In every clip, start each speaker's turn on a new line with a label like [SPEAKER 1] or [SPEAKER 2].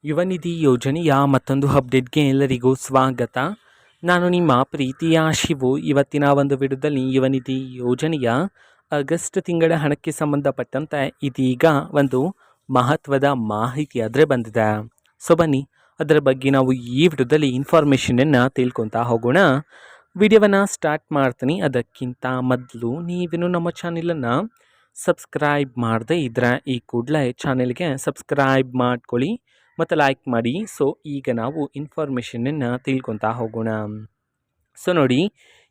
[SPEAKER 1] ಯುವ ನಿಧಿ ಯೋಜನೆಯ ಮತ್ತೊಂದು ಅಪ್ಡೇಟ್ಗೆ ಎಲ್ಲರಿಗೂ ಸ್ವಾಗತ. ನಾನು ನಿಮ್ಮ ಪ್ರೀತಿಯ ಶಿವು. ಇವತ್ತಿನ ಒಂದು ವಿಡಿಯೋದಲ್ಲಿ ಯುವ ನಿಧಿ ಯೋಜನೆಯ ಆಗಸ್ಟ್ ತಿಂಗಳ ಹಣಕ್ಕೆ ಸಂಬಂಧಪಟ್ಟಂತೆ ಇದೀಗ ಒಂದು ಮಹತ್ವದ ಮಾಹಿತಿ ಆದರೆ ಬಂದಿದೆ. ಸೊ ಬನ್ನಿ ಅದರ ಬಗ್ಗೆ ನಾವು ಈ ವಿಡಿಯೋದಲ್ಲಿ ಇನ್ಫಾರ್ಮೇಷನನ್ನು ತಿಳ್ಕೊತಾ ಹೋಗೋಣ. ವಿಡಿಯೋವನ್ನು ಸ್ಟಾರ್ಟ್ ಮಾಡ್ತೀನಿ. ಅದಕ್ಕಿಂತ ಮೊದಲು ನೀವೇನು ನಮ್ಮ ಚಾನೆಲನ್ನು ಸಬ್ಸ್ಕ್ರೈಬ್ ಮಾಡದೇ ಇದ್ದರೆ ಈ ಕೂಡಲೇ ಚಾನೆಲ್ಗೆ ಸಬ್ಸ್ಕ್ರೈಬ್ ಮಾಡ್ಕೊಳ್ಳಿ ಮತ್ತು ಲೈಕ್ ಮಾಡಿ. ಸೊ ಈಗ ನಾವು ಇನ್ಫಾರ್ಮೇಷನನ್ನು ತಿಳ್ಕೊತಾ ಹೋಗೋಣ. ಸೊ ನೋಡಿ,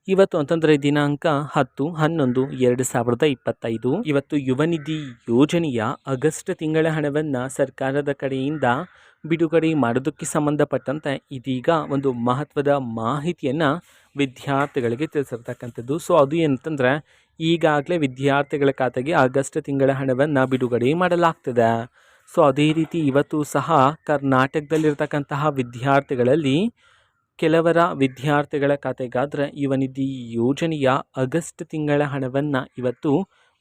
[SPEAKER 1] ಇವತ್ತು ಅಂತಂದರೆ ದಿನಾಂಕ 10/11/2025 ಇವತ್ತು ಯುವ ನಿಧಿ ಯೋಜನೆಯ ಆಗಸ್ಟ್ ತಿಂಗಳ ಹಣವನ್ನು ಸರ್ಕಾರದ ಕಡೆಯಿಂದ ಬಿಡುಗಡೆ ಮಾಡೋದಕ್ಕೆ ಸಂಬಂಧಪಟ್ಟಂತೆ ಇದೀಗ ಒಂದು ಮಹತ್ವದ ಮಾಹಿತಿಯನ್ನು ವಿದ್ಯಾರ್ಥಿಗಳಿಗೆ ತಿಳಿಸಿರ್ತಕ್ಕಂಥದ್ದು. ಸೊ ಅದು ಏನಂತಂದರೆ, ಈಗಾಗಲೇ ವಿದ್ಯಾರ್ಥಿಗಳ ಖಾತೆಗೆ ಆಗಸ್ಟ್ ತಿಂಗಳ ಹಣವನ್ನು ಬಿಡುಗಡೆ ಮಾಡಲಾಗ್ತದೆ. ಸೊ ಅದೇ ರೀತಿ ಇವತ್ತು ಸಹ ಕರ್ನಾಟಕದಲ್ಲಿರ್ತಕ್ಕಂತಹ ವಿದ್ಯಾರ್ಥಿಗಳಲ್ಲಿ ಕೆಲವರ ವಿದ್ಯಾರ್ಥಿಗಳ ಖಾತೆಗಾದರೆ ಯುವ ನಿಧಿ ಯೋಜನೆಯ ಆಗಸ್ಟ್ ತಿಂಗಳ ಹಣವನ್ನು ಇವತ್ತು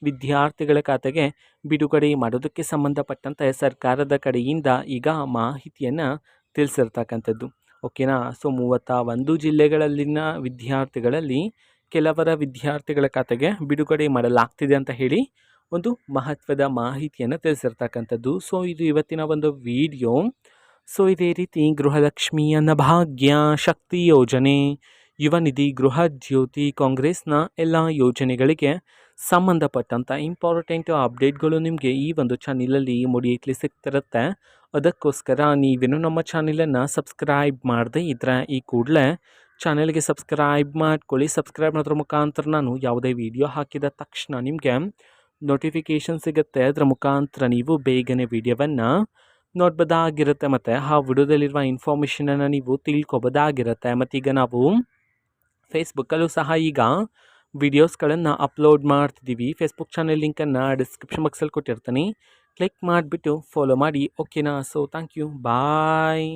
[SPEAKER 1] ವಿದ್ಯಾರ್ಥಿಗಳ ಖಾತೆಗೆ ಬಿಡುಗಡೆ ಮಾಡೋದಕ್ಕೆ ಸಂಬಂಧಪಟ್ಟಂತೆ ಸರ್ಕಾರದ ಕಡೆಯಿಂದ ಈಗ ಮಾಹಿತಿಯನ್ನು ತಿಳಿಸಿರ್ತಕ್ಕಂಥದ್ದು. ಓಕೆನಾ. ಸೊ 31 ಜಿಲ್ಲೆಗಳಲ್ಲಿನ ವಿದ್ಯಾರ್ಥಿಗಳಲ್ಲಿ ಕೆಲವರ ವಿದ್ಯಾರ್ಥಿಗಳ ಖಾತೆಗೆ ಬಿಡುಗಡೆ ಮಾಡಲಾಗ್ತಿದೆ ಅಂತ ಹೇಳಿ ಒಂದು ಮಹತ್ವದ ಮಾಹಿತಿಯನ್ನು ತಿಳಿಸಿರ್ತಕ್ಕಂಥದ್ದು. ಸೊ ಇದು ಇವತ್ತಿನ ಒಂದು ವಿಡಿಯೋ. ಸೊ ಇದೇ ರೀತಿ ಗೃಹಲಕ್ಷ್ಮಿ ಅನ್ನಭಾಗ್ಯ, ಶಕ್ತಿ ಯೋಜನೆ, ಯುವ ನಿಧಿ, ಗೃಹ ಜ್ಯೋತಿ, ಕಾಂಗ್ರೆಸ್ನ ಎಲ್ಲ ಯೋಜನೆಗಳಿಗೆ ಸಂಬಂಧಪಟ್ಟಂಥ ಇಂಪಾರ್ಟೆಂಟ್ ಅಪ್ಡೇಟ್ಗಳು ನಿಮಗೆ ಈ ಒಂದು ಚಾನಲಲ್ಲಿ ಇಮಿಡಿಯೇಟ್ಲಿ ಸಿಗ್ತಿರುತ್ತೆ. ಅದಕ್ಕೋಸ್ಕರ ನೀವೇನು ನಮ್ಮ ಚಾನಲನ್ನು ಸಬ್ಸ್ಕ್ರೈಬ್ ಮಾಡದೇ ಇದ್ದರೆ ಈ ಕೂಡಲೇ ಚಾನಲ್ಗೆ ಸಬ್ಸ್ಕ್ರೈಬ್ ಮಾಡ್ಕೊಳ್ಳಿ. ಸಬ್ಸ್ಕ್ರೈಬ್ ಮಾಡೋದ್ರ ಮುಖಾಂತರ ನಾನು ಯಾವುದೇ ವಿಡಿಯೋ ಹಾಕಿದ ತಕ್ಷಣ ನಿಮಗೆ ನೋಟಿಫಿಕೇಷನ್ ಸಿಗುತ್ತೆ. ಅದರ ಮುಖಾಂತರ ನೀವು ಬೇಗನೆ ವಿಡಿಯೋವನ್ನು ನೋಡ್ಬೋದಾಗಿರುತ್ತೆ ಮತ್ತು ಆ ವಿಡಿಯೋದಲ್ಲಿರುವ ಇನ್ಫಾರ್ಮೇಷನನ್ನು ನೀವು ತಿಳ್ಕೊಬೋದಾಗಿರುತ್ತೆ. ಮತ್ತೀಗ ನಾವು ಫೇಸ್ಬುಕ್ಕಲ್ಲೂ ಸಹ ಈಗ ವಿಡಿಯೋಸ್ಗಳನ್ನು ಅಪ್ಲೋಡ್ ಮಾಡ್ತಿದ್ದೀವಿ. ಫೇಸ್ಬುಕ್ ಚಾನಲ್ ಲಿಂಕನ್ನು ಡಿಸ್ಕ್ರಿಪ್ಷನ್ ಬಾಕ್ಸಲ್ಲಿ ಕೊಟ್ಟಿರ್ತೀನಿ. ಕ್ಲಿಕ್ ಮಾಡಿಬಿಟ್ಟು ಫಾಲೋ ಮಾಡಿ. ಓಕೆನಾ. So thank you, bye.